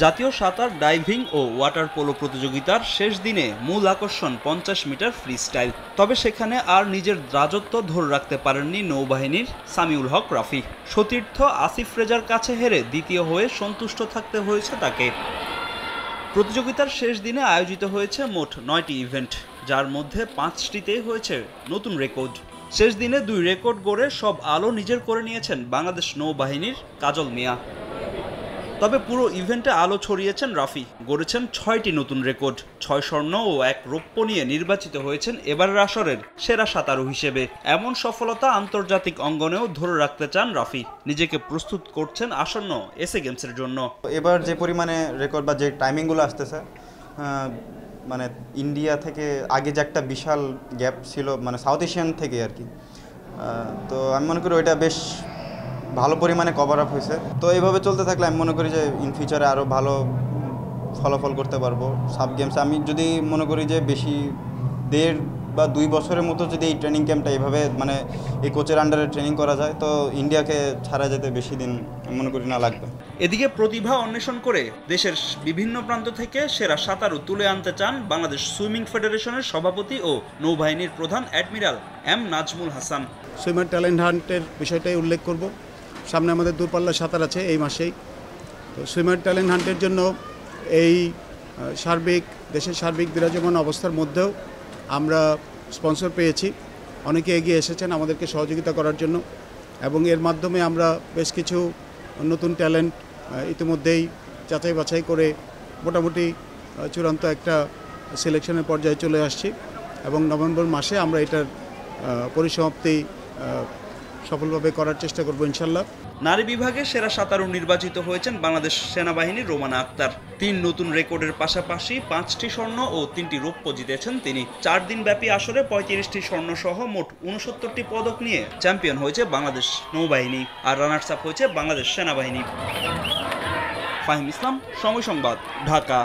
জাতীয় সাঁতার, ডাইভিং ও water polo প্রতিযোগিতার শেষ দিনে মূল আকর্ষণ 50 মিটার ফ্রি স্টাইল। তবে সেখানে আর নিজের রাজত্ব ধরে রাখতে পারেননি নৌবাহিনীর সামিউল হক রাফি। সতীর্থ আসিফ রেজার কাছে হেরে দ্বিতীয় হয়ে সন্তুষ্ট থাকতে হয়েছে তাকে। প্রতিযোগিতার শেষ দিনে আয়োজিত হয়েছে মোট 9টি ইভেন্ট, যার মধ্যে 5টিতে হয়েছে নতুন রেকর্ড। শেষ দিনে 2 রেকর্ড গড়ে সব আলো নিজের করে নিয়েছেন বাংলাদেশ নৌবাহিনীর কাজল মিয়া। তবে পুরো ইভেন্টে আলো ছড়িয়েছেন রাফি, গড়েছেন 6টি নতুন রেকর্ড। 6 স্বর্ণ ও 1 রৌপ্য নিয়ে নির্বাচিত হয়েছেন এবারের আসরের সেরা সাঁতারু হিসেবে। এমন সফলতা আন্তর্জাতিক অঙ্গনেও ধরে রাখতে চান রাফি। নিজেকে প্রস্তুত করছেন আসন্ন এসএ গেমসের জন্য। এবার যে পরিমাণে রেকর্ড বা যে টাইমিংগুলো আসতেছে, মানে ইন্ডিয়া থেকে আগে যে একটা বিশাল গ্যাপ ছিল, মানে সাউথ এশিয়ান থেকে আর কি, তো আমি মনে করি ওইটা বেশ ভালো পরিমাণে কভার আপ হয়েছে। তো এইভাবে চলতে থাকলে আমি মনে করি যে ইন ফিউচারে আরও ভালো ফলাফল করতে পারবো সাব গেমসে। আমি যদি মনে করি যে বেশি 1.5 বা 2 বছরের মতো যদি এই ট্রেনিং ক্যাম্পটা এইভাবে মানে এই কোচের আন্ডারে ট্রেনিং করা যায়, তো ইন্ডিয়াকে ছাড়া যেতে বেশি দিন মনে করি না লাগবে। এদিকে প্রতিভা অন্বেষণ করে দেশের বিভিন্ন প্রান্ত থেকে সেরা সাঁতারু তুলে আনতে চান বাংলাদেশ সুইমিং ফেডারেশনের সভাপতি ও নৌবাহিনীর প্রধান admiral M Nazmul Hasan. Swimmer talent হান্টের বিষয়টাই উল্লেখ করব। সামনে আমাদের দূরপাল্লা সাঁতার আছে এই মাসেই। তো সুইমার ট্যালেন্ট হান্টের জন্য এই দেশের সার্বিক বিরাজমান অবস্থার মধ্যেও আমরা স্পন্সর পেয়েছি। অনেকে এগিয়ে এসেছেন আমাদেরকে সহযোগিতা করার জন্য, এবং এর মাধ্যমে আমরা বেশ কিছু নতুন ট্যালেন্ট ইতিমধ্যেই যাচাই বাছাই করে মোটামুটি চূড়ান্ত একটা সিলেকশনের পর্যায়ে চলে আসছি, এবং নভেম্বর মাসে আমরা এটার পরিসমাপ্তি সফলভাবে করার চেষ্টা করব ইনশাল্লাহ। নারী বিভাগে সেরা সাঁতারু নির্বাচিত হয়েছেন বাংলাদেশ সেনাবাহিনীর রোমানা আক্তার। 3 নতুন রেকর্ডের পাশাপাশি 5টি স্বর্ণ ও 3টি রৌপ্য জিতেছেন তিনি। 4 দিন ব্যাপী আসরে 35টি স্বর্ণ সহ মোট 69টি পদক নিয়ে চ্যাম্পিয়ন হয়েছে বাংলাদেশ নৌবাহিনী, আর রানার্স আপ হয়েছে বাংলাদেশ সেনাবাহিনী। ফাহিম ইসলাম, সময় সংবাদ, ঢাকা।